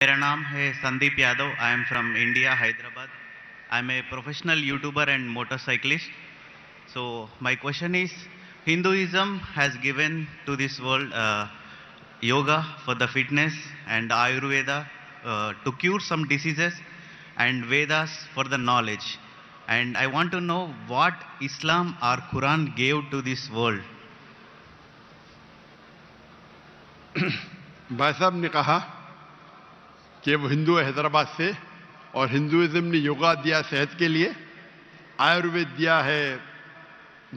मेरा नाम है Sandeep Yadav. I am from India, Hyderabad. I am a professional YouTuber and motorcyclist. So my question is, Hinduism has given to this world yoga for the fitness and Ayurveda to cure some diseases and Vedas for the knowledge. And I want to know what Islam or Quran gave to this world. भाई साहब ने कहा कि वो हिंदू है हैदराबाद से और Hinduism ने योगा दिया सेहत के लिए, आयुर्वेद दिया है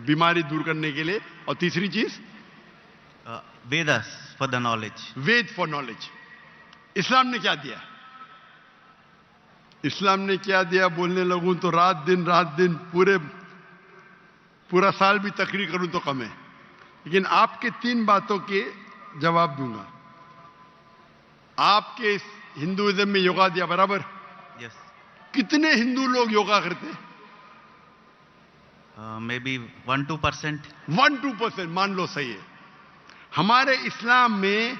बीमारी दूर करने के लिए, और तीसरी चीज Vedas for the knowledge. Veda for knowledge. इस्लाम ने क्या दिया? इस्लाम ने क्या दिया बोलने लगूं तो रात दिन पूरा साल भी तकरीर करूं तो कम है, लेकिन आपके 3 बातों के जवाब दूंगा. आपके हिंदुइज्म में योगा दिया बराबर. Yes. कितने हिंदू लोग योगा करते हैं? Maybe 1-2%. 1-2% मान लो सही है. हमारे इस्लाम में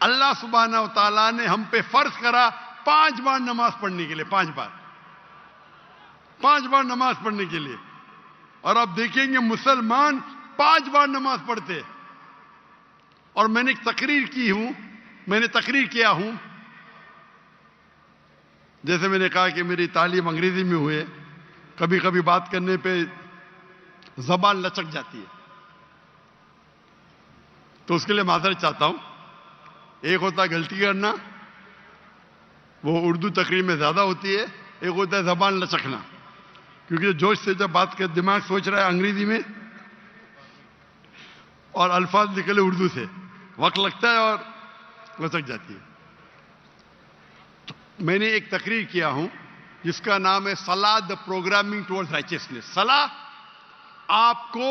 अल्लाह सुब्हाना व तआला ने हम पे फर्ज करा 5 बार नमाज पढ़ने के लिए. 5 बार नमाज पढ़ने के लिए. और आप देखेंगे मुसलमान 5 बार नमाज पढ़ते हैं. और मैंने तकरीर किया हूं, जैसे मैंने कहा कि मेरी तालीम अंग्रेजी में हुई है, कभी कभी बात करने पे जबान लचक जाती है, तो उसके लिए माजरत चाहता हूं. एक होता है गलती करना, वो उर्दू तकरीर में ज्यादा होती है. एक होता है जबान लचकना, क्योंकि जोश से जब बात कर दिमाग सोच रहा है अंग्रेजी में और अल्फाज निकले उर्दू से, वक्त लगता है और लचक जाती है. तो मैंने एक तकरीर किया हूं जिसका नाम है सलाह द प्रोग्रामिंग टुवर्ड्स राइचियसनेस. सलाह आपको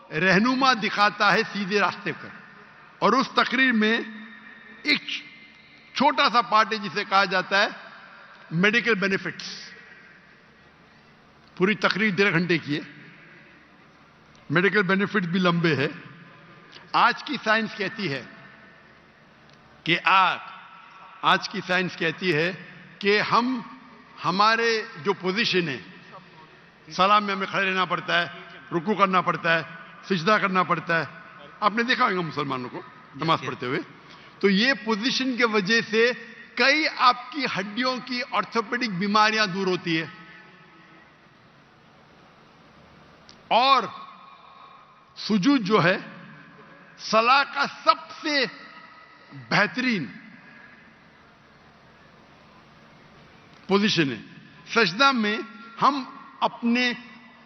रहनुमा दिखाता है सीधे रास्ते पर. और उस तकरीर में एक छोटा सा पार्ट है जिसे कहा जाता है मेडिकल बेनिफिट्स. पूरी तकरीर 1.5 घंटे की है. मेडिकल बेनिफिट्स भी लंबे हैं. आज की साइंस कहती है कि आज की साइंस कहती है कि हमारे जो पोजीशन है, सलाम में हमें खड़े रहना पड़ता है, रुकू करना पड़ता है, सिजदा करना पड़ता है. आपने देखा होगा मुसलमानों को नमाज पढ़ते हुए. तो ये पोजीशन के वजह से कई आपकी हड्डियों की ऑर्थोपेडिक बीमारियां दूर होती है. और सुजूद जो है सलाह का सबसे बेहतरीन पोजीशन है. सजदा में हम अपने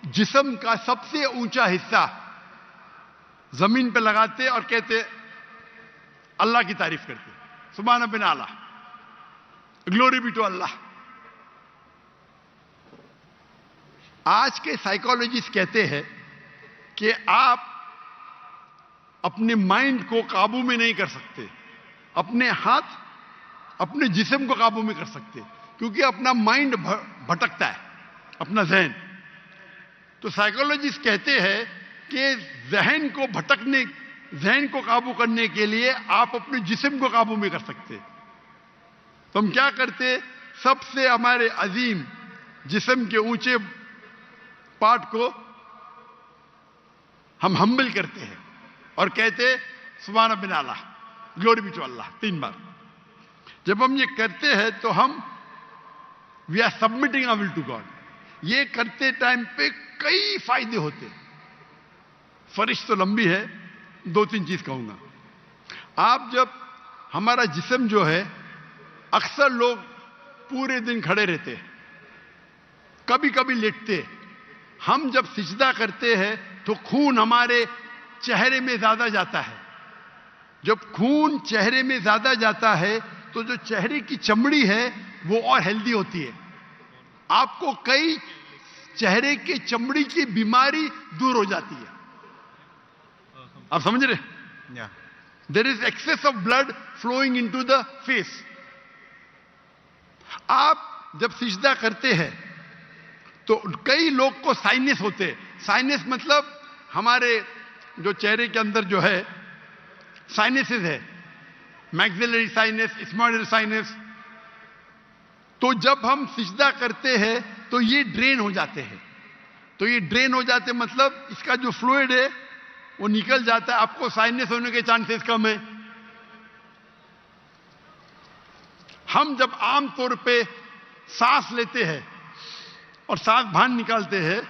जिस्म का सबसे ऊंचा हिस्सा जमीन पे लगाते और कहते अल्लाह की तारीफ करते, सुभान रब्बिल आला, ग्लोरी बी टू अल्लाह. आज के साइकोलॉजिस्ट कहते हैं कि आप अपने माइंड को काबू में नहीं कर सकते, अपने हाथ अपने जिस्म को काबू में कर सकते, क्योंकि अपना माइंड भटकता है, अपना जहन. तो साइकोलॉजिस्ट कहते हैं कि जहन को काबू करने के लिए आप अपने जिस्म को काबू में कर सकते. तो हम क्या करते, सबसे हमारे अजीम जिस्म के ऊंचे पार्ट को हम हम्बल करते हैं और कहते सुभान रब्बिल आला, ग्लोरी बी टू अल्लाह 3 बार. जब हम ये करते हैं तो हम we are submitting our will to God. ये करते टाइम पे कई फायदे होते. फरिश तो लंबी है, 2-3 चीज कहूंगा. आप जब हमारा जिस्म जो है, अक्सर लोग पूरे दिन खड़े रहते, कभी कभी लेटते. हम जब सिजदा करते हैं तो खून हमारे चेहरे में ज्यादा जाता है. जब खून चेहरे में ज्यादा जाता है तो जो चेहरे की चमड़ी है वो और हेल्दी होती है. आपको कई चेहरे के चमड़ी की बीमारी दूर हो जाती है. आप समझ रहे? There is excess of blood flowing into the face. आप जब सिजदा करते हैं तो कई लोग को साइनस होते हैं. साइनस मतलब हमारे जो चेहरे के अंदर जो है साइनसेस है, मैक्सिलरी साइनस, स्मॉइडल साइनस, तो जब हम सिजदा करते हैं तो ये ड्रेन हो जाते हैं। तो ये ड्रेन हो जाते मतलब इसका जो फ्लूइड है वो निकल जाता है, आपको साइनस होने के चांसेस कम है। हम जब आमतौर पे सांस लेते हैं और सांस बाहर निकालते हैं,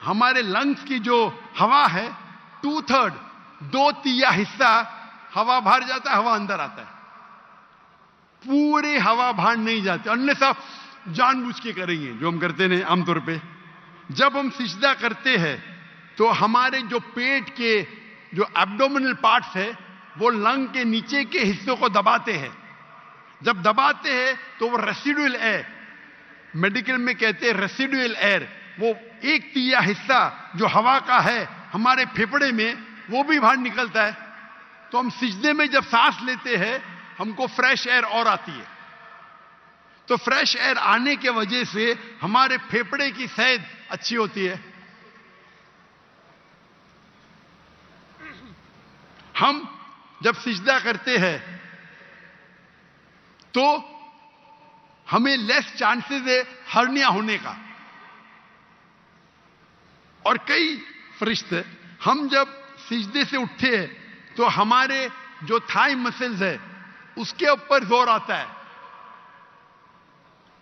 हमारे लंग्स की जो हवा है 2/3 2/3 हिस्सा हवा बाहर जाता है, हवा अंदर आता है। पूरे हवा बाहर नहीं जाती, अन्य सब जानबूझ के करेंगे जो हम करते हैं आमतौर पे। जब हम सिजदा करते हैं तो हमारे जो पेट के जो एब्डोमिनल पार्ट्स है वो लंग के नीचे के हिस्सों को दबाते हैं। जब दबाते हैं तो वो रेसिडुअल एयर, मेडिकल में कहते हैं रेसिडुअल एयर, वो 1/3 हिस्सा जो हवा का है हमारे फेफड़े में वो भी बाहर निकलता है। तो हम सिजदे में जब सांस लेते हैं हमको फ्रेश एयर और आती है। तो फ्रेश एयर आने के वजह से हमारे फेफड़े की सेहत अच्छी होती है। हम जब सिजदा करते हैं तो हमें लेस चांसेस है हर्निया होने का। और कई फरिश्ते, हम जब सिजदे से उठते हैं तो हमारे जो थाई मसल्स है उसके ऊपर जोर आता है।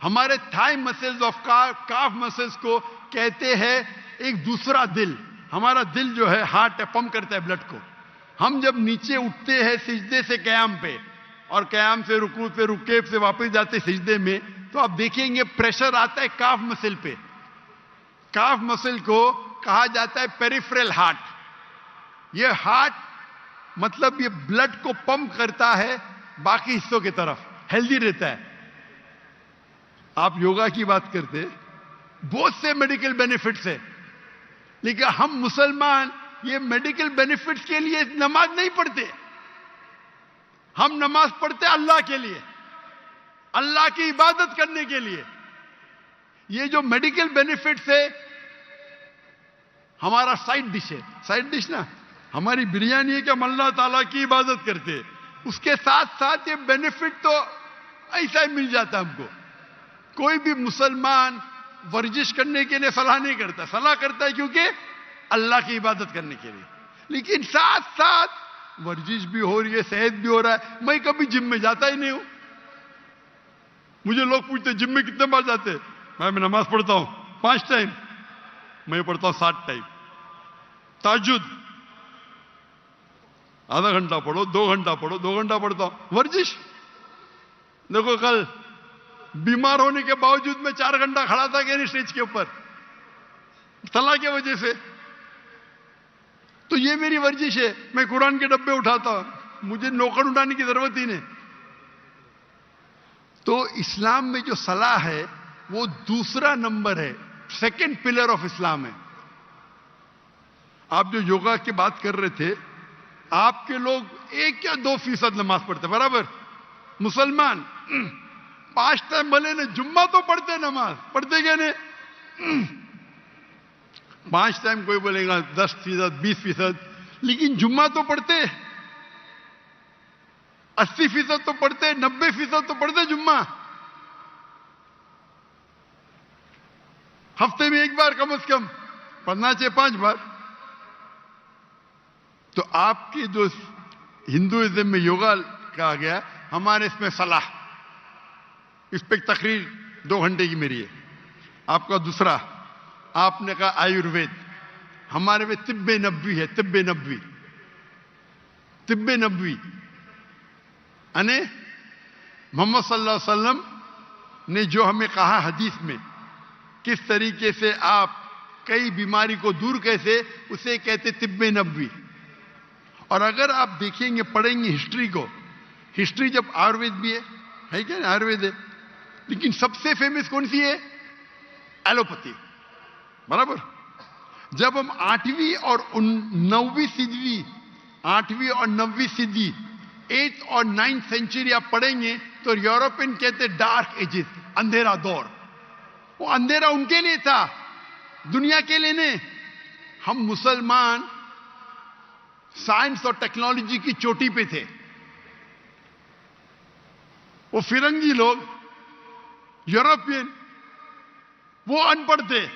हमारे thigh muscles of calf muscles को कहते हैं एक दूसरा दिल। हमारा दिल जो है हार्ट है, पंप करता है ब्लड को। हम जब नीचे उठते हैं सिजदे से कयाम पे और कयाम से रुकू पे रुके से वापस जाते सिजदे में, तो आप देखेंगे प्रेशर आता है काफ मसल पे। काफ मसल को कहा जाता है पेरिफेरल हार्ट। ये हार्ट मतलब ये ब्लड को पंप करता है बाकी हिस्सों की तरफ, हेल्दी रहता है। आप योगा की बात करते, बहुत से मेडिकल बेनिफिट्स है, लेकिन हम मुसलमान ये मेडिकल बेनिफिट्स के लिए नमाज नहीं पढ़ते। हम नमाज पढ़ते अल्लाह के लिए, अल्लाह की इबादत करने के लिए। ये जो मेडिकल बेनिफिट्स है हमारा साइड डिश है। साइड डिश ना हमारी बिरयानी है कि हम अल्लाह ताला की इबादत करते हैं, उसके साथ साथ ये बेनिफिट तो ऐसा ही मिल जाता है हमको। कोई भी मुसलमान वर्जिश करने के लिए सलाह नहीं करता, सलाह करता है क्योंकि अल्लाह की इबादत करने के लिए। लेकिन साथ साथ वर्जिश भी हो रही है, सेहत भी हो रहा है। मैं कभी जिम में जाता ही नहीं हूं। मुझे लोग पूछते जिम में कितने बार जाते? मैं नमाज पढ़ता हूं 5 टाइम, मैं पढ़ता हूं 7 टाइम। ताजुद आधा घंटा पढ़ो, 2 घंटा पढ़ो, 2 घंटा पढ़ता हूं। वर्जिश देखो, कल बीमार होने के बावजूद मैं 4 घंटा खड़ा था कि नहीं स्टेज के ऊपर, सलाह की वजह से। तो ये मेरी वर्जिश है। मैं कुरान के डब्बे उठाता हूं, मुझे नौकर उठाने की जरूरत ही नहीं। तो इस्लाम में जो सलाह है वो दूसरा नंबर है, सेकंड पिलर ऑफ इस्लाम है। आप जो योगा की बात कर रहे थे, आपके लोग 1 या 2% नमाज पढ़ते, बराबर। मुसलमान 5 टाइम भले ने, जुम्मा तो पढ़ते, नमाज पढ़ते क्या नहीं? 5 टाइम कोई बोलेगा 10%, 20%, लेकिन जुम्मा तो पढ़ते, 80% तो पढ़ते, 90% तो पढ़ते जुम्मा। हफ्ते में 1 बार कम से कम पढ़ना चाहिए, 5 बार। तो आपके जो हिंदुइज्म में योगा कहा गया, हमारे इसमें सलाह, इस पे तकरीर 2 घंटे की मेरी है। आपका दूसरा, आपने कहा आयुर्वेद, हमारे में तिब्बे नबवी है। तिब्बे नबवी, तिब्बे नबवी यानी मोहम्मद सल्लल्लाहु अलैहि वसल्लम ने जो हमें कहा हदीस में, किस तरीके से आप कई बीमारी को दूर कैसे, उसे कहते तिब्बे नबवी। और अगर आप देखेंगे, पढ़ेंगे हिस्ट्री को, हिस्ट्री जब आयुर्वेद भी है क्या, आयुर्वेद है, लेकिन सबसे फेमस कौन सी है? एलोपैथी, बराबर। जब हम 8वीं और 9वीं सदी, 8वीं और 9वीं सदी, 8th और 9th सेंचुरी आप पढ़ेंगे तो यूरोपियन कहते डार्क एजेस, अंधेरा दौर। वो अंधेरा उनके लिए था, दुनिया के लिए नहीं। हम मुसलमान साइंस और टेक्नोलॉजी की चोटी पे थे। वो फिरंगी लोग यूरोपियन, वो अनपढ़ थे,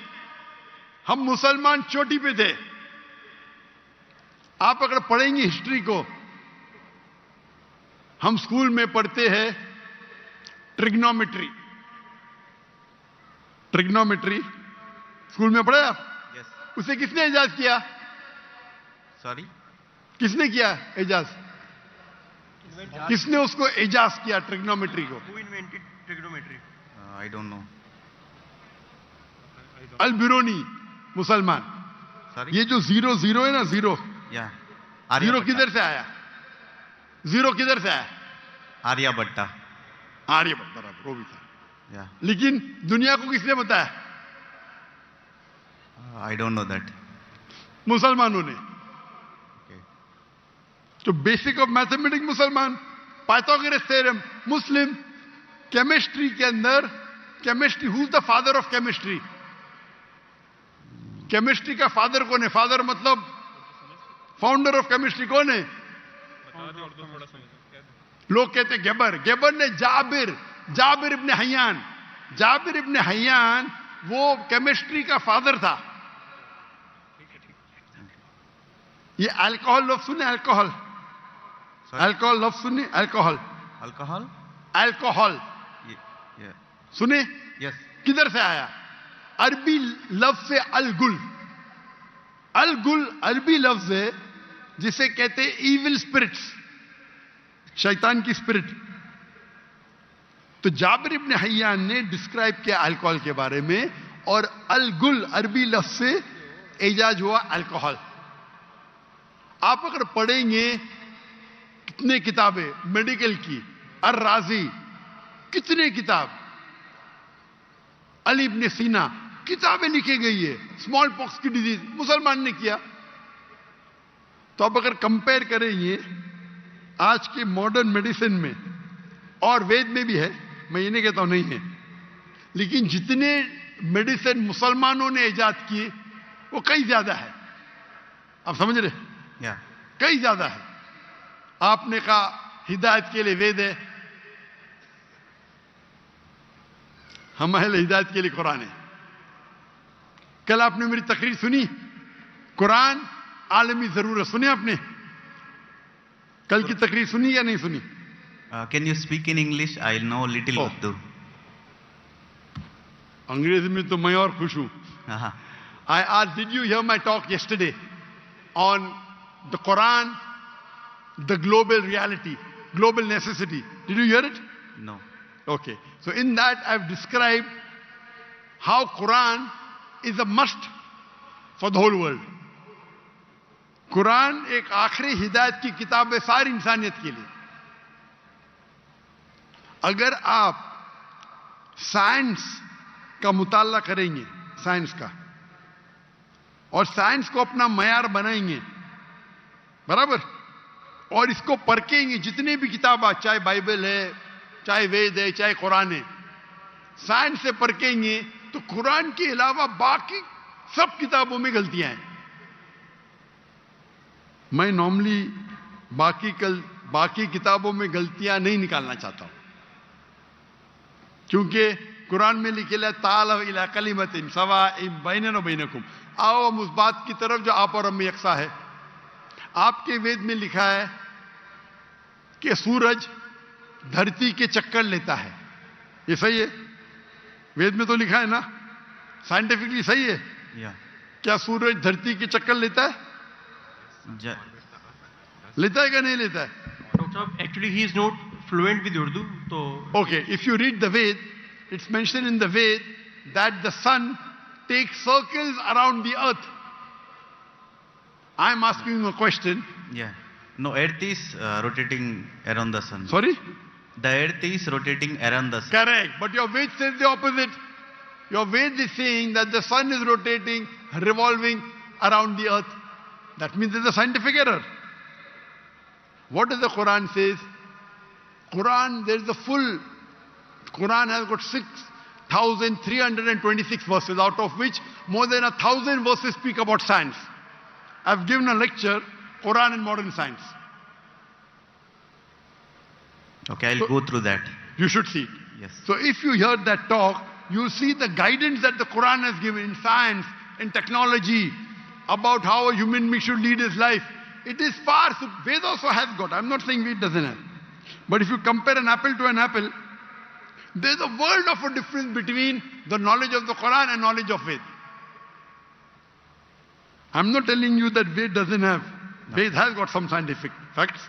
हम मुसलमान चोटी पे थे। आप अगर पढ़ेंगे हिस्ट्री को, हम स्कूल में पढ़ते हैं ट्रिग्नोमेट्री। ट्रिग्नोमेट्री स्कूल में पढ़े आप? Yes. उसे किसने इजाज किया? Sorry? किसने किया इजाज? किसने उसको इजाज किया ट्रिग्नोमेट्री को? Who invented trigonometry? I don't know. अल बिरूनी, मुसलमान। Sorry? ये जो 0 है ना, 0 Yeah. Zero Aryabhatta. किधर से आया? 0 किधर से आया? Aryabhatta. आर्यभट्ट, बराबर, वो भी था। Yeah. लेकिन दुनिया को किसने बताया? I don't know that. मुसलमानों ने। Okay. तो बेसिक ऑफ मैथमेटिक्स मुसलमान, पाइथागोरस थ्योरम मुस्लिम। केमिस्ट्री के अंदर, chemistry, who is the father of chemistry? Chemistry का फादर कौन है? फादर मतलब फाउंडर ऑफ केमिस्ट्री कौन है? लोग कहते हैं गेबर। गेबर ने जाबिर इब्ने हय्यान, जाबिर इब्ने हय्यान वो केमिस्ट्री का फादर था। ये अल्कोहल लफ्ज सुने? Alcohol, Sorry? अल्कोहल लफ्ज सुने? Alcohol, Alcohol? Alcohol Yeah. सुने? Yes. किधर से आया? अरबी लफ्ज से अलगुल। अलगुल अरबी लफ्ज है जिसे कहते हैं इविल स्पिरिट्स, शैतान की स्पिरिट। तो जाबिर इब्ने हय्यान ने डिस्क्राइब किया अल्कोहल के बारे में, और अलगुल अरबी लफ्ज से इजाज हुआ अल्कोहल। आप अगर पढ़ेंगे कितने किताबें मेडिकल की, अर राजी, कितने किताब, अली इब्ने सीना, किताबें लिखी गई है। स्मॉल पॉक्स की डिजीज मुसलमान ने किया। तो अब अगर कंपेयर करेंगे आज के मॉडर्न मेडिसिन में, और वेद में भी है, मैं ये नहीं कहता हूं नहीं है, लेकिन जितने मेडिसिन मुसलमानों ने इजाद किए वो कई ज्यादा है। आप समझ रहे? Yeah. कई ज्यादा है। आपने कहा हिदायत के लिए वेद है, हम अहले हिदायत के लिए कुरान है। कल आपने मेरी तकरीर सुनी, कुरान आलमी जरूरत, सुनी आपने? कल की तकरीर सुनी या नहीं सुनी? Can you speak in English? I know little Oh. Urdu. अंग्रेजी में तो मैं और खुश हूं। Uh-huh. I asked, did you hear my talk yesterday on the Quran, the global reality, global necessity? Did you hear it? No. Okay. So in that I've described how Quran is a must for the whole world. Quran एक आखिरी हिदायत की किताब है सारी इंसानियत के लिए। अगर आप साइंस का मुताला करेंगे, साइंस का, और साइंस को अपना मयार बनाएंगे, बराबर, और इसको परखेंगे, जितने भी किताब आज, चाहे बाइबल है, चाहे वेद है, चाहे कुरान है, साइंस से परखेंगे तो कुरान के अलावा बाकी सब किताबों में गलतियां हैं। मैं नॉर्मली बाकी किताबों में गलतियां नहीं निकालना चाहता हूं, क्योंकि कुरान में लिखे ताल इला कलिमतिन सवाइम बैनना व बैनकुम, आओ हम उस बात की तरफ जो आप और हम में यकसा है। आपके वेद में लिखा है कि सूरज धरती के चक्कर लेता है, ये सही है? वेद में तो लिखा है ना, साइंटिफिकली सही है? Yeah. क्या सूरज धरती के चक्कर लेता है? Ja- लेता है क्या नहीं लेता है? Dr. Saab, actually he is not fluent with Urdu, so Okay, if you read the Ved, it's mentioned in the Ved that the sun takes circles around the earth. I'm asking you a question. Yeah. No, Earth is rotating around the sun. Sorry? The Earth is rotating around the sun. Correct. But your Ved says the opposite. Your Ved is saying that the sun is rotating, revolving around the earth. That means there's a scientific error. What does the Quran says? Quran, there's the full, Quran has got 6,326 verses, out of which more than 1,000 verses speak about science. I've given a lecture, Quran and modern science. Okay, I'll go through that. You should see it. Yes. So if you hear that talk, you see the guidance that the Quran has given in science, in technology, about how a human being should lead his life. It is far, Ved also has got, I'm not saying Ved doesn't have. But if you compare an apple to an apple, there's a world of a difference between the knowledge of the Quran and knowledge of Ved. I'm not telling you that Ved doesn't have. No. Ved has got some scientific facts.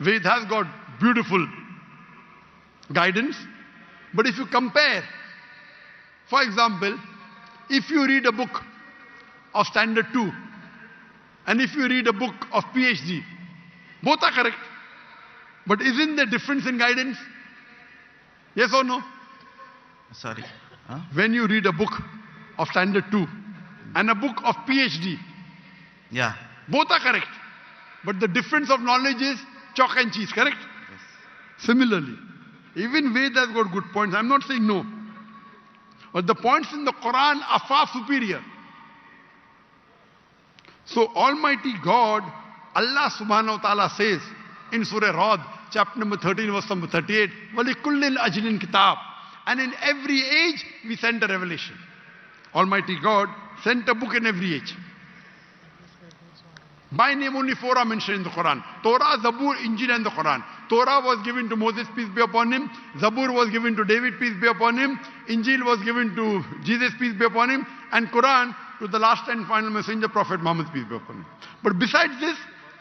Ved has got beautiful guidance. But if you compare, for example, if you read a book of Standard 2 and if you read a book of PhD, both are correct. But isn't there difference in guidance? Yes or no? Sorry. Huh? When you read a book of Standard 2 and a book of PhD, Yeah. both are correct. But the difference of knowledge is chalk and cheese, correct? Yes. Similarly, even Ved has got good points. I'm not saying no. But the points in the Quran are far superior. So Almighty God, Allah subhanahu wa ta'ala says in Surah Rad, chapter number 13, verse number 38, وَلِكُلِّ الْأَجْلٍ kitab. And in every age, we sent a revelation. Almighty God sent a book in every age. By name only 4 are mentioned in the Quran. Torah, Zabur, Injil and the Quran. Torah was given to Moses, peace be upon him. Zabur was given to David, peace be upon him. Injil was given to Jesus, peace be upon him. And Quran to the last and final messenger, Prophet Muhammad, peace be upon him. But besides this,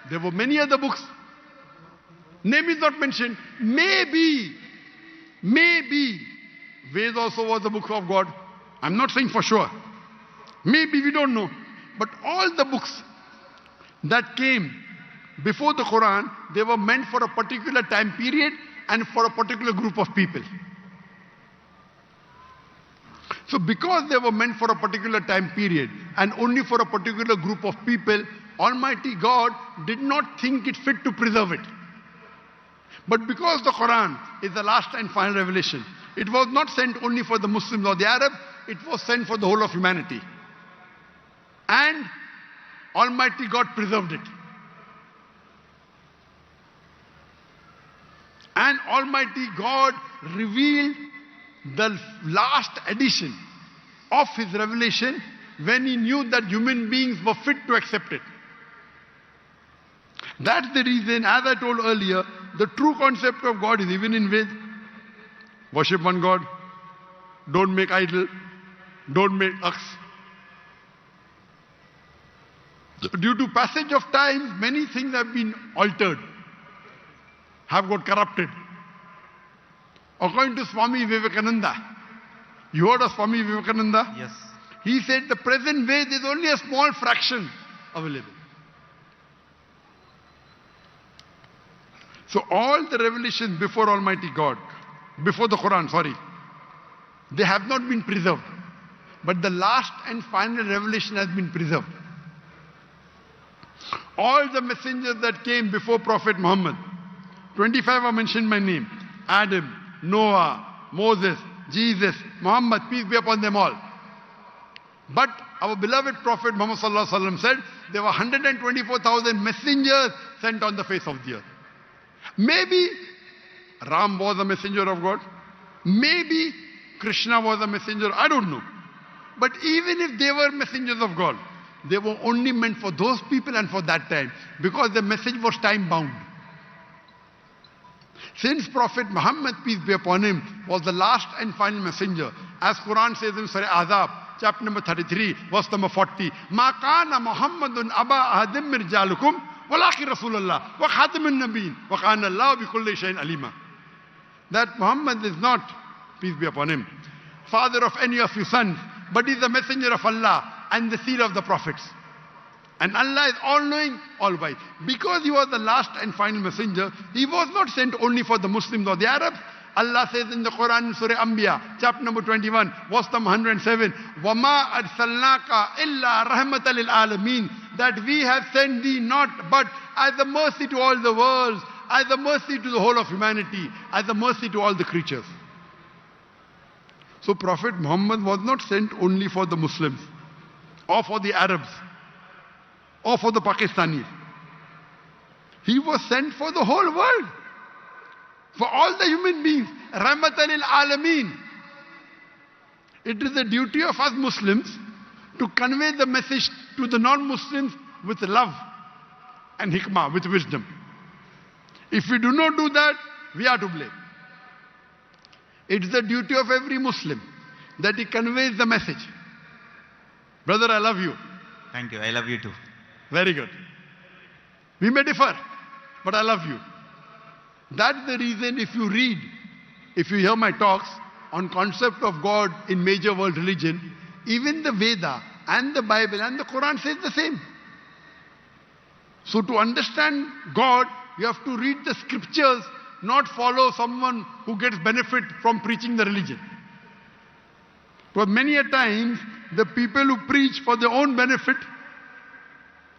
there were many other books. Name is not mentioned. Maybe, Ved also was the book of God. I'm not saying for sure. Maybe, we don't know. But all the books that came before the Quran, they were meant for a particular time period and for a particular group of people. So because they were meant for a particular time period and only for a particular group of people, Almighty God did not think it fit to preserve it. But because the Quran is the last and final revelation, it was not sent only for the Muslims or the Arabs, it was sent for the whole of humanity. And Almighty God preserved it. And Almighty God revealed the last edition of His revelation when He knew that human beings were fit to accept it. That's the reason, as I told earlier, the true concept of God is even in Ved. Worship one God, don't make idol, don't make ox. Due to passage of time, many things have been altered, have got corrupted. According to Swami Vivekananda, you heard of Swami Vivekananda? Yes. He said the present Ved is only a small fraction available. So all the revelations before Almighty God, before the Quran, they have not been preserved. But the last and final revelation has been preserved. All the messengers that came before Prophet Muhammad, 25 are mentioned by name. Adam, Noah, Moses, Jesus, Muhammad, peace be upon them all. But our beloved Prophet Muhammad sallallahu alaihi wasallam said there were 124,000 messengers sent on the face of the earth. Maybe Ram was a messenger of God. Maybe Krishna was a messenger. I don't know. But even if they were messengers of God, they were only meant for those people and for that time, because the message was time bound. Since Prophet Muhammad, peace be upon him, was the last and final messenger, as Quran says in Surah Azab, chapter number 33, verse number 40, Ma kana Muhammadun aba ahadim min rijalikum walakin Rasulullah wa khatamun nabiyyin wa kana Allah bi kulli shay'in alima. That Muhammad is not, peace be upon him, father of any of your sons, but he is the messenger of Allah and the seal of the prophets. And Allah is all-knowing, all-wise. Because he was the last and final messenger, he was not sent only for the Muslims or the Arabs. Allah says in the Quran in Surah Anbiya, chapter number 21, verse number 107, وَمَا أَرْسَلْنَاكَ إِلَّا رَحْمَةً لِلْعَالَمِينَ. That we have sent thee not but as a mercy to all the worlds, as a mercy to the whole of humanity, as a mercy to all the creatures. So Prophet Muhammad was not sent only for the Muslims, or for the Arabs, or for the Pakistanis. He was sent for the whole world. for all the human beings, rahmatan lil alameen. It is the duty of us Muslims to convey the message to the non-Muslims with love and hikmah, with wisdom. If we do not do that, we are to blame. It's the duty of every Muslim that he conveys the message. Brother, I love you. Thank you. I love you too. Very good. We may differ, but I love you. That's the reason if you hear my talks on concept of God in major world religion, even the Veda and the Bible and the Quran says the same. So to understand God, you have to read the scriptures, not follow someone who gets benefit from preaching the religion. For many a times, the people who preach for their own benefit,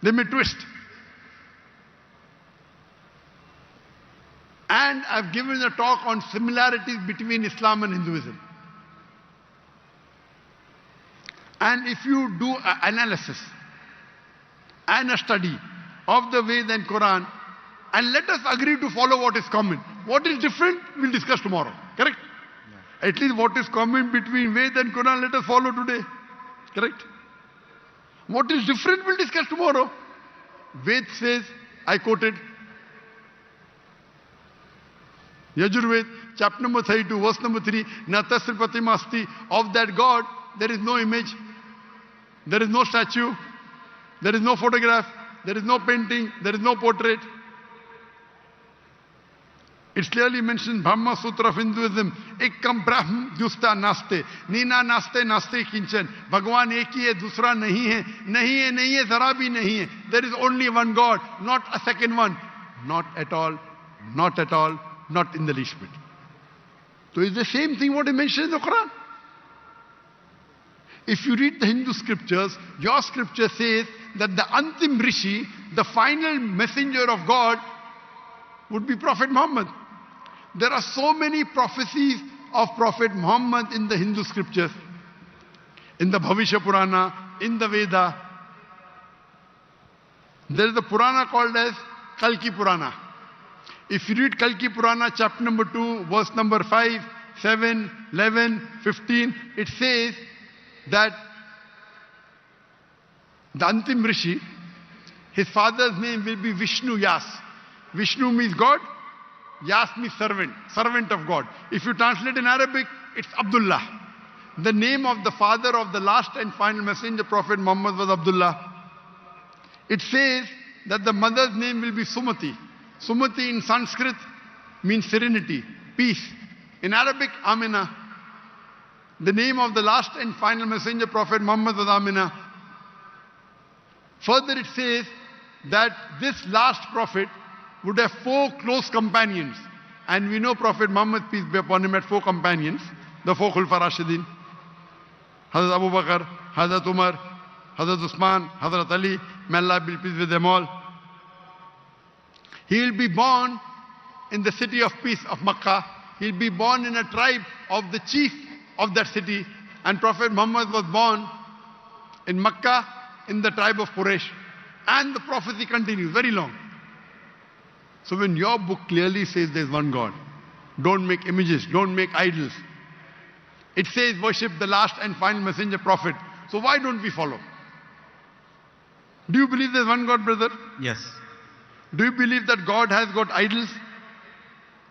they may twist. And I've given a talk on similarities between Islam and Hinduism. And if you do an analysis and a study of the Veda and Quran, and let us agree to follow what is common. What is different, we'll discuss tomorrow. Correct? Yeah. At least what is common between Veda and Quran, let us follow today. Correct? What is different, we'll discuss tomorrow. Ved says, I quoted, Yajurved, chapter number 32, verse number 3, Na tasri pratimasti, of that God, there is no image, there is no statue, there is no photograph, there is no painting, there is no portrait. It's clearly mentioned, Brahma Sutra of Hinduism, Ekkam Brahm Dusta Naste, Nina Naste Naste Kinchan, Bhagwan ek hi hai, dusra nahi hai, nahi hai, nahi hai, zara bhi nahi hai. There is only one God, not a second one. Not at all, not at all, not in the least bit. So it's the same thing what he mentioned in the Quran. If you read the Hindu scriptures, your scripture says that the Antim Rishi, the final messenger of God, would be Prophet Muhammad. There are so many prophecies of Prophet Muhammad in the Hindu scriptures, in the Bhavishya Purana, in the Veda. There is a Purana called as Kalki Purana. If you read Kalki Purana, chapter number 2, verse number 5, 7, 11, 15, it says that the Antim Rishi, his father's name will be Vishnu Yas. Vishnu means God, Yas means servant, servant of God. If you translate in Arabic, it's Abdullah. The name of the father of the last and final messenger, Prophet Muhammad, was Abdullah. It says that the mother's name will be Sumati. Sumati in Sanskrit means serenity, peace. In Arabic, Amina. The name of the last and final messenger, Prophet Muhammad, was Amina. Further it says that this last prophet would have 4 close companions. And we know Prophet Muhammad, peace be upon him, had 4 companions. The 4 Khulfa Rashidin. Hazrat Abu Bakr, Hazrat Umar, Hazrat Usman, Hazrat Ali. May Allah be pleased with them all. He will be born in the city of peace of Makkah. He will be born in a tribe of the chief of that city. And Prophet Muhammad was born in Makkah in the tribe of Quraysh. And the prophecy continues very long. So when your book clearly says there is one God, don't make images, don't make idols. It says worship the last and final messenger prophet. So why don't we follow? Do you believe there is one God, brother? Yes. Do you believe that God has got idols?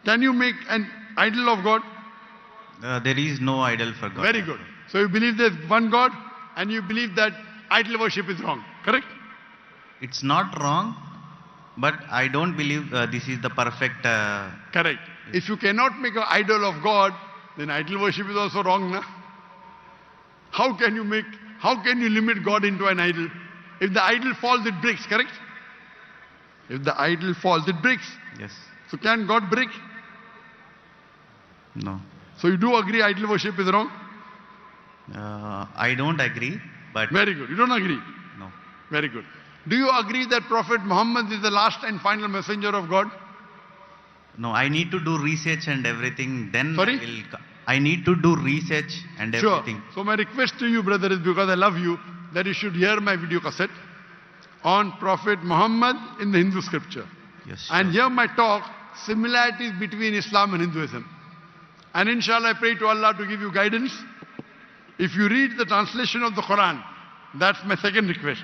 Can you make an idol of God? There is no idol for God. Very good. So you believe there is one God and you believe that idol worship is wrong, correct? It's not wrong, but I don't believe this is the perfect... Correct. If you cannot make an idol of God, then idol worship is also wrong, na? How can you limit God into an idol? If the idol falls, it breaks, correct? If the idol falls, it breaks. Yes. So can God break? No. So you do agree idol worship is wrong? I don't agree, but... Very good. You don't agree? No. Very good. Do you agree that Prophet Muhammad is the last and final messenger of God? No, I need to do research and everything, then Sorry? I need to do research and everything. Sure. So my request to you, brother, is because I love you, that you should hear my video cassette on Prophet Muhammad in the Hindu scripture. Yes. Sure. And hear my talk similarities between Islam and Hinduism. And inshallah, I pray to Allah to give you guidance. If you read the translation of the Quran, that's my second request.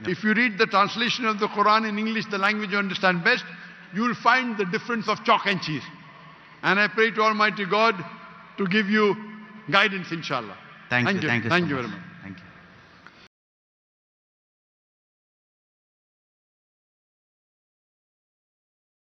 If you read the translation of the Quran in English, the language you understand best, you will find the difference of chalk and cheese. And I pray to Almighty God to give you guidance, inshallah. Thank you. Thank you so Thank you much. very much.